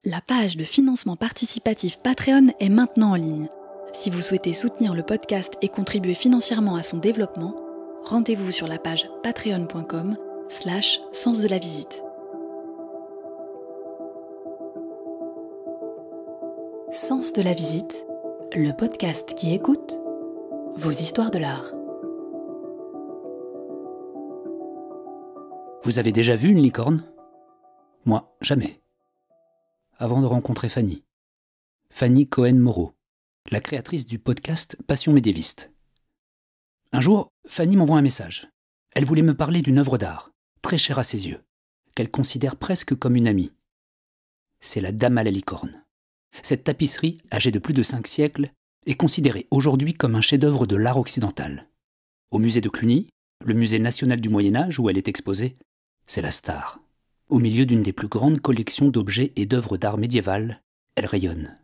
La page de financement participatif Patreon est maintenant en ligne. Si vous souhaitez soutenir le podcast et contribuer financièrement à son développement, rendez-vous sur la page patreon.com/sens de la visite. Sens de la visite, le podcast qui écoute vos histoires de l'art. Vous avez déjà vu une licorne ? Moi, jamais. Avant de rencontrer Fanny. Fanny Cohen-Moreau, la créatrice du podcast Passion médiéviste. Un jour, Fanny m'envoie un message. Elle voulait me parler d'une œuvre d'art, très chère à ses yeux, qu'elle considère presque comme une amie. C'est la Dame à la licorne. Cette tapisserie, âgée de plus de 5 siècles, est considérée aujourd'hui comme un chef-d'œuvre de l'art occidental. Au musée de Cluny, le musée national du Moyen-Âge où elle est exposée, c'est la star. Au milieu d'une des plus grandes collections d'objets et d'œuvres d'art médiévales, elle rayonne.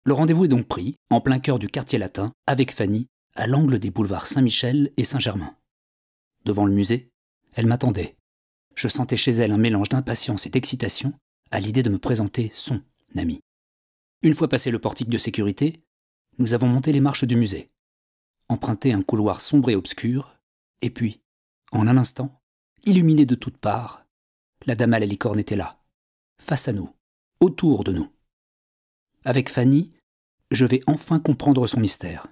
Le rendez-vous est donc pris, en plein cœur du quartier latin, avec Fanny, à l'angle des boulevards Saint-Michel et Saint-Germain. Devant le musée, elle m'attendait. Je sentais chez elle un mélange d'impatience et d'excitation à l'idée de me présenter son ami. Une fois passé le portique de sécurité, nous avons monté les marches du musée, emprunté un couloir sombre et obscur, et puis, en un instant, illuminé de toutes parts, la Dame à la licorne était là, face à nous, autour de nous. Avec Fanny, je vais enfin comprendre son mystère.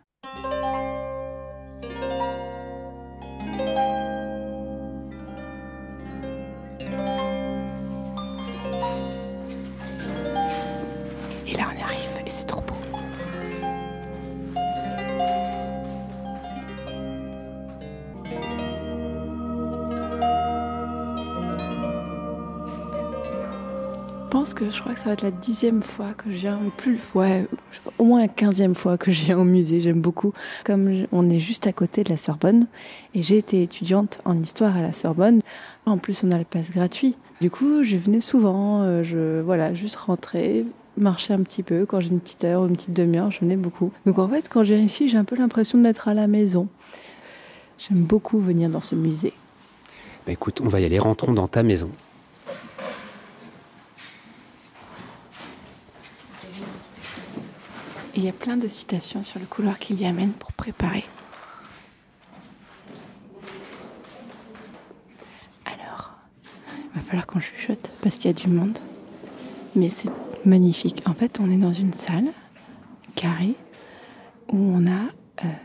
Et là, on y arrive, et c'est trop beau. Je crois que ça va être la 10e fois que je viens, au moins la 15e fois que je viens au musée, j'aime beaucoup. Comme on est juste à côté de la Sorbonne, et j'ai été étudiante en histoire à la Sorbonne, en plus on a le pass gratuit. Du coup, je venais souvent, juste rentrer, marcher un petit peu, quand j'ai une petite heure ou une petite demi-heure, je venais beaucoup. Donc en fait, quand je viens ici, j'ai un peu l'impression d'être à la maison. J'aime beaucoup venir dans ce musée. Bah écoute, on va y aller, rentrons dans ta maison. Et il y a plein de citations sur le couloir qui y amènent pour préparer. Alors, il va falloir qu'on chuchote parce qu'il y a du monde. Mais c'est magnifique. En fait, on est dans une salle carrée où on a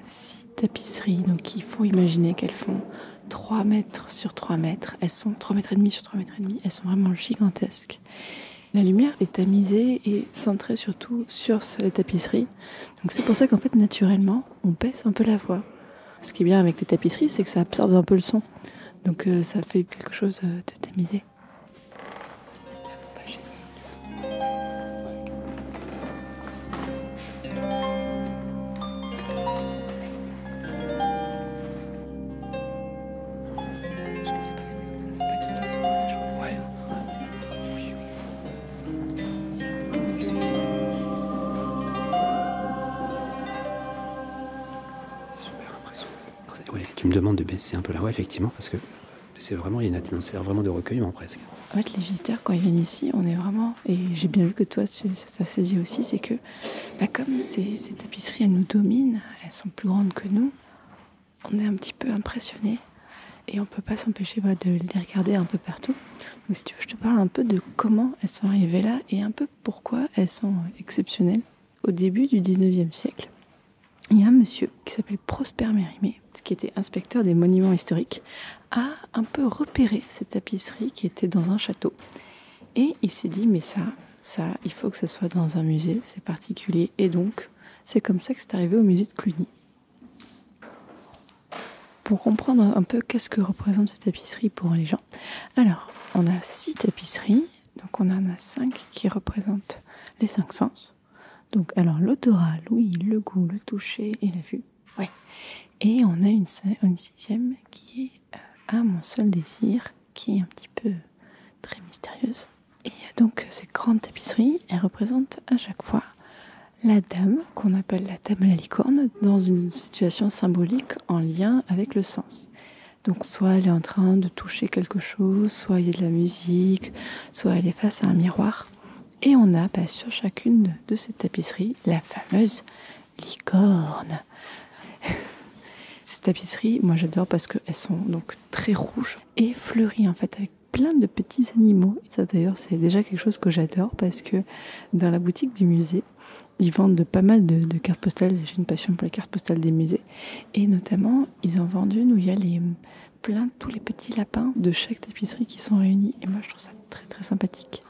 6 tapisseries. Donc il faut imaginer qu'elles font 3 mètres sur 3 mètres. Elles sont 3 mètres et demi sur 3 mètres et demi. Elles sont vraiment gigantesques. La lumière est tamisée et centrée surtout sur les tapisseries. Donc c'est pour ça qu'en fait, naturellement, on baisse un peu la voix. Ce qui est bien avec les tapisseries, c'est que ça absorbe un peu le son. Donc ça fait quelque chose de tamisé. Tu me demandes de baisser un peu la voix, effectivement, parce que c'est vraiment, il y a une atmosphère vraiment de recueillement presque. En fait, les visiteurs, quand ils viennent ici, on est vraiment, et j'ai bien vu que toi, ça saisit aussi, c'est que comme ces tapisseries, elles nous dominent, elles sont plus grandes que nous, on est un petit peu impressionnés et on ne peut pas s'empêcher de les regarder un peu partout. Donc si tu veux, je te parle un peu de comment elles sont arrivées là et un peu pourquoi elles sont exceptionnelles. Au début du 19e siècle, il y a un monsieur qui s'appelle Prosper Mérimée, qui était inspecteur des monuments historiques, a un peu repéré cette tapisserie qui était dans un château. Et il s'est dit, mais ça, il faut que ça soit dans un musée, c'est particulier. Et donc, c'est comme ça que c'est arrivé au musée de Cluny. Pour comprendre un peu qu'est-ce que représente cette tapisserie pour les gens. Alors, on a 6 tapisseries, donc on en a 5 qui représentent les 5 sens. Donc, alors l'odorat, l'ouïe, le goût, le toucher et la vue. Ouais. Et on a une 6e qui est à mon seul désir, qui est un petit peu très mystérieuse. Et donc ces grandes tapisseries, elles représentent à chaque fois la dame, qu'on appelle la Dame à la licorne, dans une situation symbolique en lien avec le sens. Donc soit elle est en train de toucher quelque chose, soit il y a de la musique, soit elle est face à un miroir. Et on a sur chacune de ces tapisseries la fameuse licorne. Ces tapisseries, moi j'adore parce qu'elles sont donc très rouges et fleuries en fait, avec plein de petits animaux. Et ça d'ailleurs c'est déjà quelque chose que j'adore parce que dans la boutique du musée, ils vendent pas mal de cartes postales. J'ai une passion pour les cartes postales des musées. Et notamment, ils en vendent une où il y a tous les petits lapins de chaque tapisserie qui sont réunis. Et moi, je trouve ça très, très sympathique.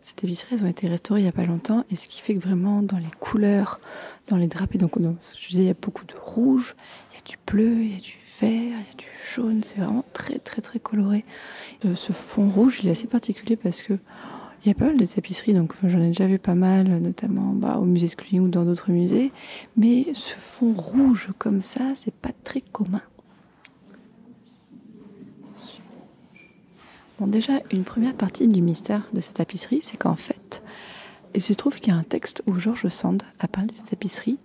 Ces tapisseries, elles ont été restaurées il n'y a pas longtemps. Et ce qui fait que vraiment, dans les couleurs, dans les drapés, donc je disais, il y a beaucoup de rouge, il y a du bleu, il y a du vert, il y a du jaune. C'est vraiment très, très, très coloré. Ce fond rouge, il est assez particulier parce que il y a pas mal de tapisseries, donc j'en ai déjà vu pas mal, notamment au musée de Cluny ou dans d'autres musées. Mais ce fond rouge comme ça, c'est pas très commun. Bon, déjà, une première partie du mystère de cette tapisserie, c'est qu'en fait, il se trouve qu'il y a un texte où George Sand a parlé de cette tapisserie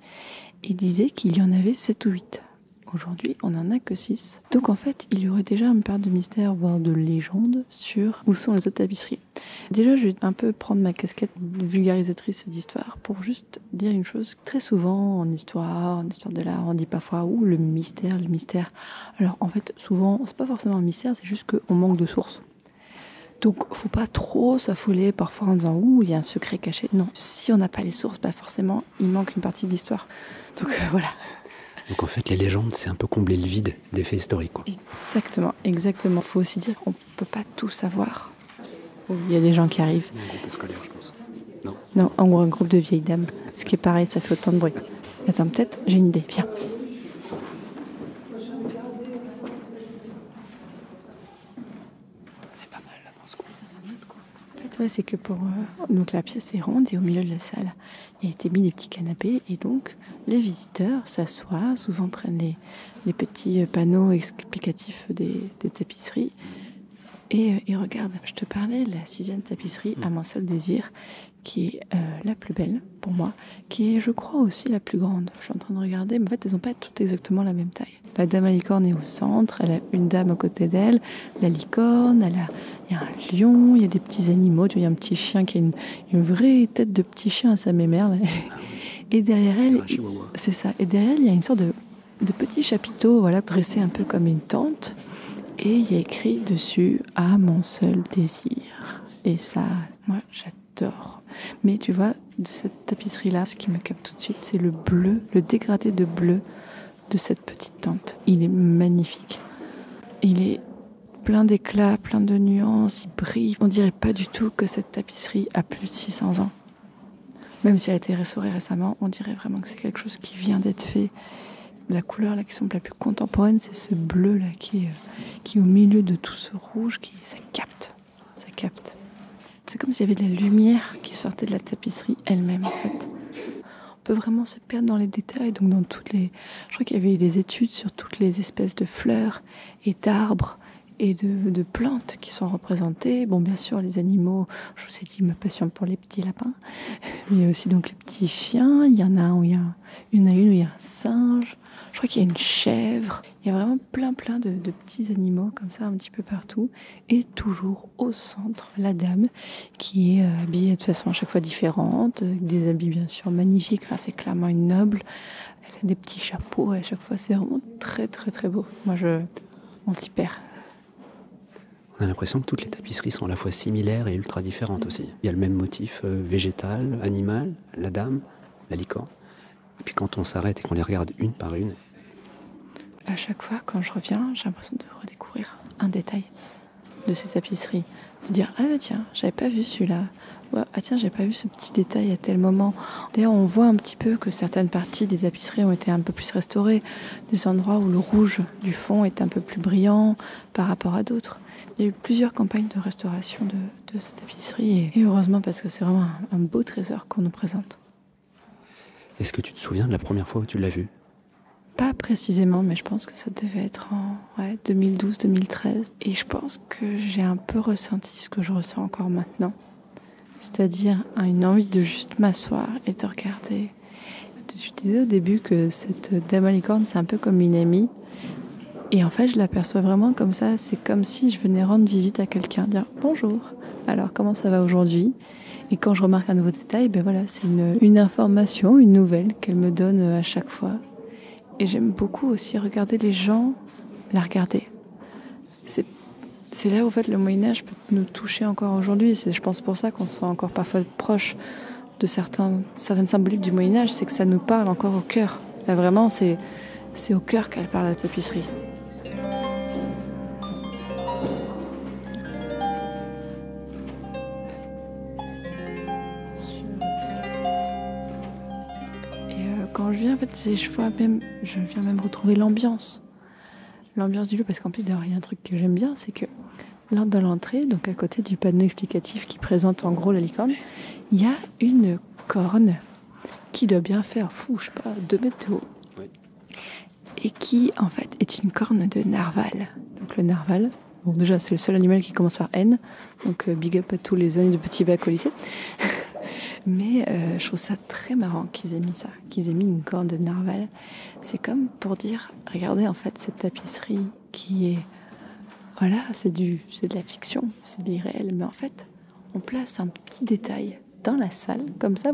et disait qu'il y en avait 7 ou 8. Aujourd'hui, on n'en a que 6. Donc en fait, il y aurait déjà une part de mystère, voire de légende, sur où sont les autres tapisseries. Déjà, je vais un peu prendre ma casquette de vulgarisatrice d'histoire pour juste dire une chose. Très souvent, en histoire de l'art, on dit parfois « le mystère ». Alors en fait, souvent, c'est pas forcément un mystère, c'est juste qu'on manque de sources. Donc, faut pas trop s'affoler parfois en disant « il y a un secret caché ». Non, si on n'a pas les sources, forcément, il manque une partie de l'histoire. Donc voilà. Donc en fait, les légendes, c'est un peu combler le vide des faits historiques, quoi. Exactement. Faut aussi dire qu'on peut pas tout savoir. Il y a des gens qui arrivent. Un groupe scolaire, je pense. Non, en gros, un groupe de vieilles dames. Ce qui est pareil, ça fait autant de bruit. Attends, peut-être, j'ai une idée. Viens. C'est pas mal, là, dans ce coin. Dans un autre coin. En fait, c'est que donc la pièce est ronde et au milieu de la salle, il a été mis des petits canapés et donc les visiteurs s'assoient, souvent prennent les petits panneaux explicatifs des tapisseries et regardent. Je te parlais de la 6e tapisserie à mon seul désir, qui est la plus belle pour moi, qui est, je crois, aussi la plus grande. Je suis en train de regarder, mais en fait, elles n'ont pas toutes exactement la même taille. La dame à licorne est au centre, elle a une dame à côté d'elle, la licorne, il y a un lion, il y a des petits animaux, il y a un petit chien qui a une vraie tête de petit chien à sa mémère, là. Et derrière elle, c'est ça. Et derrière elle, il y a une sorte de petit chapiteau, dressé un peu comme une tente. Et il y a écrit dessus « À mon seul désir ». Et ça, moi, j'adore. Mais tu vois, de cette tapisserie-là, ce qui me capte tout de suite, c'est le bleu, le dégradé de bleu de cette petite tente. Il est magnifique. Il est plein d'éclats, plein de nuances, il brille. On dirait pas du tout que cette tapisserie a plus de 600 ans. Même si elle a été restaurée récemment, on dirait vraiment que c'est quelque chose qui vient d'être fait. La couleur là, qui semble la plus contemporaine, c'est ce bleu là qui est au milieu de tout ce rouge, ça capte. C'est comme s'il y avait de la lumière qui sortait de la tapisserie elle-même en fait. On peut vraiment se perdre dans les détails, donc dans je crois qu'il y avait eu des études sur toutes les espèces de fleurs et d'arbres et de plantes qui sont représentées. Bon, bien sûr, les animaux, je vous ai dit ma passion pour les petits lapins, mais il y a aussi donc les petits chiens. Il y en a un où il y a une où il y a un singe. Je crois qu'il y a une chèvre. Il y a vraiment plein de petits animaux comme ça un petit peu partout. Et toujours au centre, la dame qui est habillée de façon à chaque fois différente, avec des habits bien sûr magnifiques. Enfin, c'est clairement une noble. Elle a des petits chapeaux à chaque fois. C'est vraiment très très très beau. Moi, on s'y perd. On a l'impression que toutes les tapisseries sont à la fois similaires et ultra différentes aussi. Il y a le même motif végétal, animal, la dame, la licorne. Et puis quand on s'arrête et qu'on les regarde une par une... À chaque fois, quand je reviens, j'ai l'impression de redécouvrir un détail de ces tapisseries. De dire, ah bah tiens, j'avais pas vu celui-là. Ouais, ah tiens, j'avais pas vu ce petit détail à tel moment. D'ailleurs, on voit un petit peu que certaines parties des tapisseries ont été un peu plus restaurées. Des endroits où le rouge du fond est un peu plus brillant par rapport à d'autres. Il y a eu plusieurs campagnes de restauration de cette tapisserie. Et heureusement, parce que c'est vraiment un beau trésor qu'on nous présente. Est-ce que tu te souviens de la première fois où tu l'as vu ? Pas précisément, mais je pense que ça devait être en 2012-2013. Et je pense que j'ai un peu ressenti ce que je ressens encore maintenant. C'est-à-dire une envie de juste m'asseoir et de regarder. Je disais au début que cette dame à licorne, c'est un peu comme une amie. Et en fait, je l'aperçois vraiment comme ça. C'est comme si je venais rendre visite à quelqu'un, dire « Bonjour, alors comment ça va aujourd'hui ?» Et quand je remarque un nouveau détail, ben voilà, c'est une information, une nouvelle qu'elle me donne à chaque fois. Et j'aime beaucoup aussi regarder les gens la regarder. C'est là où en fait, le Moyen-Âge peut nous toucher encore aujourd'hui. C'est, je pense, pour ça qu'on se sent encore parfois proche de certaines symboliques du Moyen-Âge, c'est que ça nous parle encore au cœur. Là, vraiment, c'est au cœur qu'elle parle, la tapisserie. Quand je viens, en fait, je viens même retrouver l'ambiance du lieu, parce qu'en plus, d'ailleurs, il y a un truc que j'aime bien, c'est que lors de l'entrée, donc à côté du panneau explicatif qui présente en gros la licorne, il y a une corne qui doit bien faire, je sais pas, 2 mètres de haut. Oui. Et qui, en fait, est une corne de narval. Donc le narval, bon, déjà, c'est le seul animal qui commence par N, donc big up à tous les années de petit bac au lycée. Mais je trouve ça très marrant qu'ils aient mis ça, qu'ils aient mis une corne de narval. C'est comme pour dire, regardez en fait cette tapisserie qui est, voilà, c'est de la fiction, c'est de l'irréel, mais en fait, on place un petit détail dans la salle, comme ça,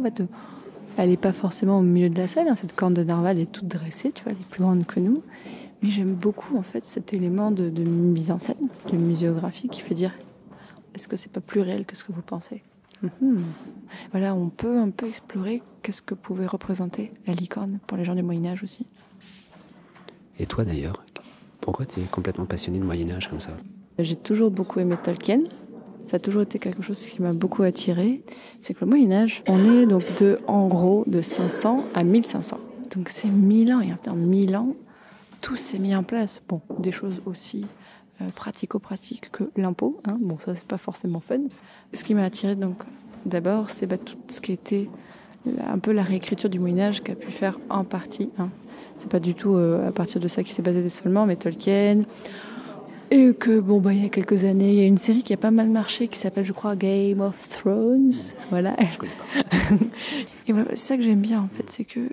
elle n'est pas forcément au milieu de la salle, hein, cette corne de narval est toute dressée, tu vois, elle est plus grande que nous, mais j'aime beaucoup en fait cet élément de mise en scène, de muséographie qui fait dire, est-ce que c'est pas plus réel que ce que vous pensez ? Voilà, on peut un peu explorer qu'est-ce que pouvait représenter la licorne pour les gens du Moyen-Âge aussi. Et toi d'ailleurs, pourquoi tu es complètement passionné de Moyen-Âge comme ça ? J'ai toujours beaucoup aimé Tolkien. Ça a toujours été quelque chose qui m'a beaucoup attirée. C'est que le Moyen-Âge, on est donc en gros de 500 à 1500. Donc c'est 1000 ans, et en termes de 1000 ans, tout s'est mis en place. Bon, des choses aussi pratico-pratiques que l'impôt. Hein. Bon, ça, c'est pas forcément fun. Ce qui m'a attirée, donc, d'abord, c'est tout ce qui était un peu la réécriture du Moyen-Âge qu'a pu faire en partie. Hein. C'est pas du tout à partir de ça qui s'est basé seulement, mais Tolkien. Et que, bon, il y a quelques années, il y a une série qui a pas mal marché qui s'appelle, je crois, Game of Thrones. Voilà. Je connais pas. Et voilà, c'est ça que j'aime bien, en fait, c'est que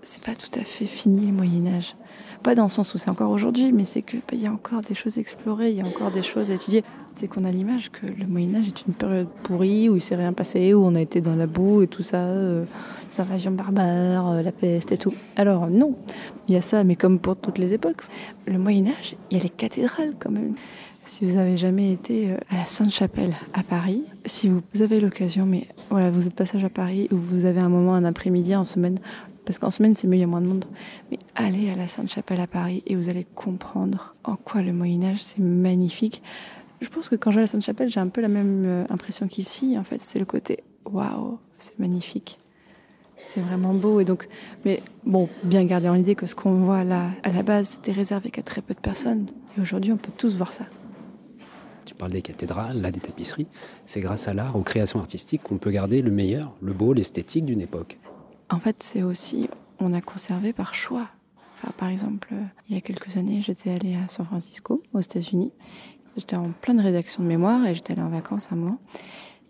c'est pas tout à fait fini le Moyen-Âge. Pas dans le sens où c'est encore aujourd'hui, mais c'est que y a encore des choses à explorer, il y a encore des choses à étudier. C'est qu'on a l'image que le Moyen-Âge est une période pourrie, où il s'est rien passé, où on a été dans la boue et tout ça, les invasions barbares, la peste et tout. Alors non, il y a ça, mais comme pour toutes les époques. Le Moyen-Âge, il y a les cathédrales quand même. Si vous n'avez jamais été à la Sainte-Chapelle à Paris, si vous avez l'occasion, mais voilà, vous êtes passage à Paris, ou vous avez un moment, un après-midi en semaine, parce qu'en semaine c'est mieux, il y a moins de monde, mais allez à la Sainte-Chapelle à Paris et vous allez comprendre en quoi le Moyen-Âge c'est magnifique. Je pense que quand je vais à la Sainte-Chapelle, j'ai un peu la même impression qu'ici. En fait, c'est le côté waouh, c'est magnifique. C'est vraiment beau. Et donc, mais bon, bien garder en idée que ce qu'on voit là, à la base, c'était réservé qu'à très peu de personnes. Et aujourd'hui, on peut tous voir ça. Tu parles des cathédrales, là, des tapisseries. C'est grâce à l'art, aux créations artistiques qu'on peut garder le meilleur, le beau, l'esthétique d'une époque. En fait, c'est aussi, on a conservé par choix. Enfin, par exemple, il y a quelques années, j'étais allée à San Francisco, aux États-Unis. J'étais en pleine rédaction de mémoire et j'étais allée en vacances un moment.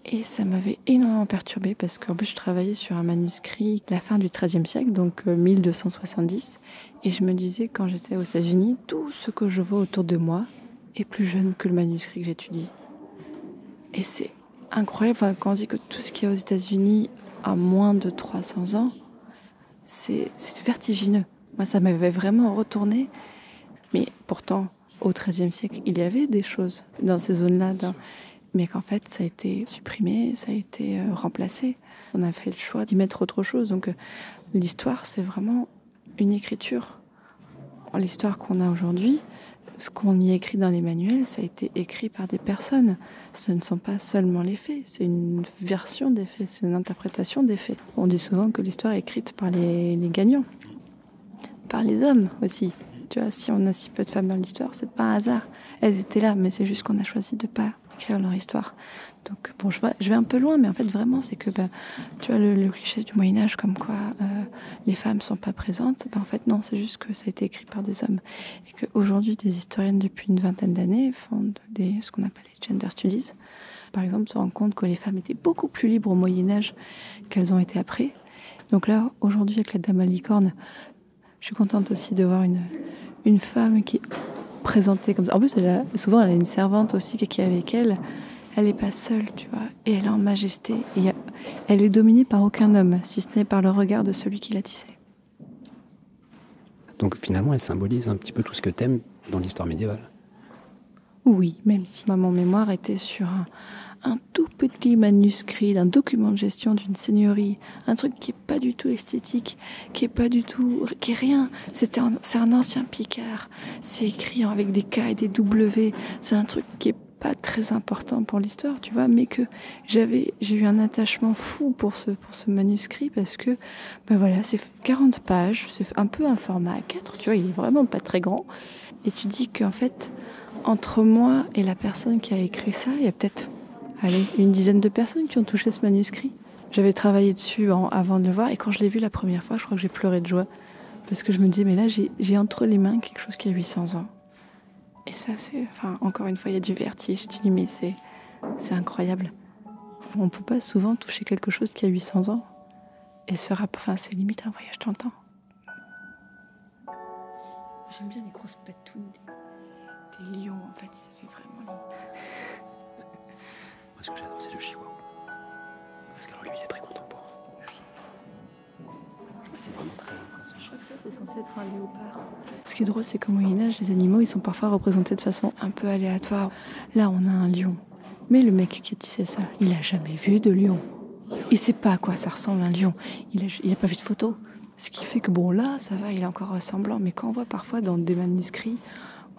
Et ça m'avait énormément perturbée parce qu'en plus, je travaillais sur un manuscrit de la fin du XIIIe siècle, donc 1270. Et je me disais, quand j'étais aux États-Unis, tout ce que je vois autour de moi est plus jeune que le manuscrit que j'étudie. Et c'est incroyable, enfin, quand on dit que tout ce qu'il y a aux États-Unis a moins de 300 ans, c'est vertigineux. Moi, ça m'avait vraiment retourné. Mais pourtant, au XIIIe siècle, il y avait des choses dans ces zones-là, mais qu'en fait, ça a été supprimé, ça a été remplacé. On a fait le choix d'y mettre autre chose. Donc, l'histoire, c'est vraiment une écriture. L'histoire qu'on a aujourd'hui, ce qu'on y écrit dans les manuels, ça a été écrit par des personnes. Ce ne sont pas seulement les faits, c'est une version des faits, c'est une interprétation des faits. On dit souvent que l'histoire est écrite par les gagnants, par les hommes aussi. Tu vois, si on a si peu de femmes dans l'histoire, c'est pas un hasard. Elles étaient là, mais c'est juste qu'on a choisi de pas écrire leur histoire. Donc bon, je vais un peu loin, mais en fait vraiment, c'est que tu vois le cliché du Moyen-Âge comme quoi les femmes sont pas présentes. En fait non, c'est juste que ça a été écrit par des hommes et qu'aujourd'hui des historiennes depuis une vingtaine d'années font ce qu'on appelle les gender studies. Par exemple, se rendent compte que les femmes étaient beaucoup plus libres au Moyen-Âge qu'elles ont été après. Donc là, aujourd'hui, avec la Dame à licorne, je suis contente aussi de voir une femme qui est présentée comme ça. En plus, souvent, elle a une servante aussi qui est avec elle. elle n'est pas seule, tu vois, et elle est en majesté. Et elle est dominée par aucun homme, si ce n'est par le regard de celui qui l'a tissée. Donc finalement, elle symbolise un petit peu tout ce que t'aimes dans l'histoire médiévale. Oui, même si mon mémoire était sur un tout petit manuscrit d'un document de gestion d'une seigneurie, un truc qui est pas du tout esthétique, qui est rien. C'est un ancien Picard. C'est écrit avec des K et des W. C'est un truc qui est pas très important pour l'histoire, tu vois, mais que j'ai eu un attachement fou pour ce manuscrit parce que, voilà, c'est 40 pages, c'est un peu un format A4, tu vois, il est vraiment pas très grand. Et tu dis qu'en fait, entre moi et la personne qui a écrit ça, il y a peut-être, une dizaine de personnes qui ont touché ce manuscrit. J'avais travaillé dessus avant de le voir, et quand je l'ai vu la première fois, je crois que j'ai pleuré de joie. Parce que je me disais, mais là, j'ai entre les mains quelque chose qui a 800 ans. Et ça, encore une fois, il y a du vertige. Tu dis, mais c'est incroyable. On ne peut pas souvent toucher quelque chose qui a 800 ans. Et c'est limite un voyage dans le temps. J'aime bien les grosses patounes des lions, en fait, ça fait vraiment lion. Moi, ce que j'adore, c'est le chihuahua. Parce que lui, il est très contemporain. C'est vraiment très impressionnant. Je crois que ça, c'est censé être un léopard. Ce qui est drôle, c'est qu'au Moyen-Âge, les animaux, ils sont parfois représentés de façon un peu aléatoire. Là, on a un lion. Mais le mec qui a tissé ça, il n'a jamais vu de lion. Il ne sait pas à quoi ça ressemble un lion. Il n'a pas vu de photo. Ce qui fait que, là, ça va, il est encore ressemblant. Mais quand on voit parfois dans des manuscrits,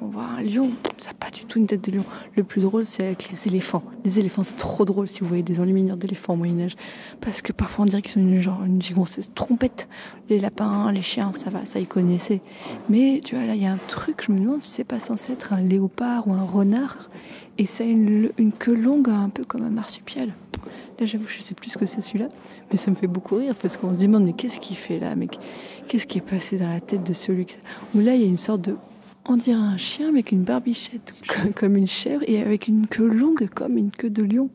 on voit un lion, ça n'a pas du tout une tête de lion. Le plus drôle, c'est avec les éléphants. Les éléphants, c'est trop drôle si vous voyez des enluminures d'éléphants au Moyen-Âge. Parce que parfois, on dirait qu'ils ont une gigantesque trompette. Les lapins, les chiens, ça va, ça, ils connaissaient. Mais tu vois, là, il y a un truc, je me demande si c'est pas censé être un léopard ou un renard. Et ça a une queue longue, un peu comme un marsupial. Là, j'avoue, je sais plus ce que c'est celui-là. Mais ça me fait beaucoup rire parce qu'on se demande, mais qu'est-ce qu'il fait là? Mais qu'est-ce qui est passé dans la tête de celui que... Où là, il y a une sorte de... On dirait un chien avec une barbichette comme une chèvre et avec une queue longue comme une queue de lion.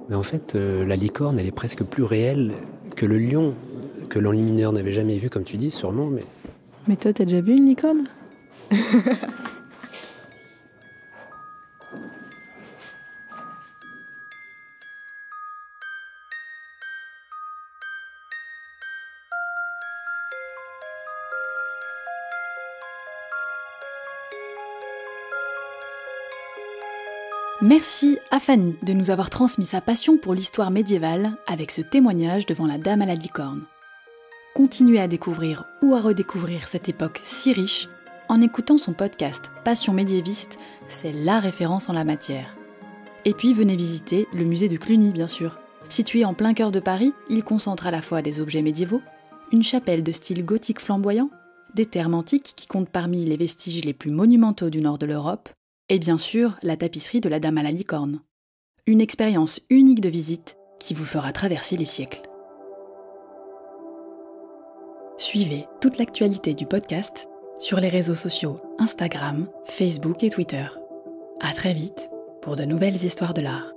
Mais en fait, la licorne, elle est presque plus réelle que le lion, que l'enlumineur n'avait jamais vu, comme tu dis, sûrement. Mais toi, t'as déjà vu une licorne? Merci à Fanny de nous avoir transmis sa passion pour l'histoire médiévale avec ce témoignage devant la Dame à la licorne. Continuez à découvrir ou à redécouvrir cette époque si riche en écoutant son podcast Passion médiéviste, c'est la référence en la matière. Et puis venez visiter le musée de Cluny, bien sûr. Situé en plein cœur de Paris, il concentre à la fois des objets médiévaux, une chapelle de style gothique flamboyant, des thermes antiques qui comptent parmi les vestiges les plus monumentaux du nord de l'Europe, et bien sûr, la tapisserie de la Dame à la licorne. Une expérience unique de visite qui vous fera traverser les siècles. Suivez toute l'actualité du podcast sur les réseaux sociaux Instagram, Facebook et Twitter. À très vite pour de nouvelles histoires de l'art.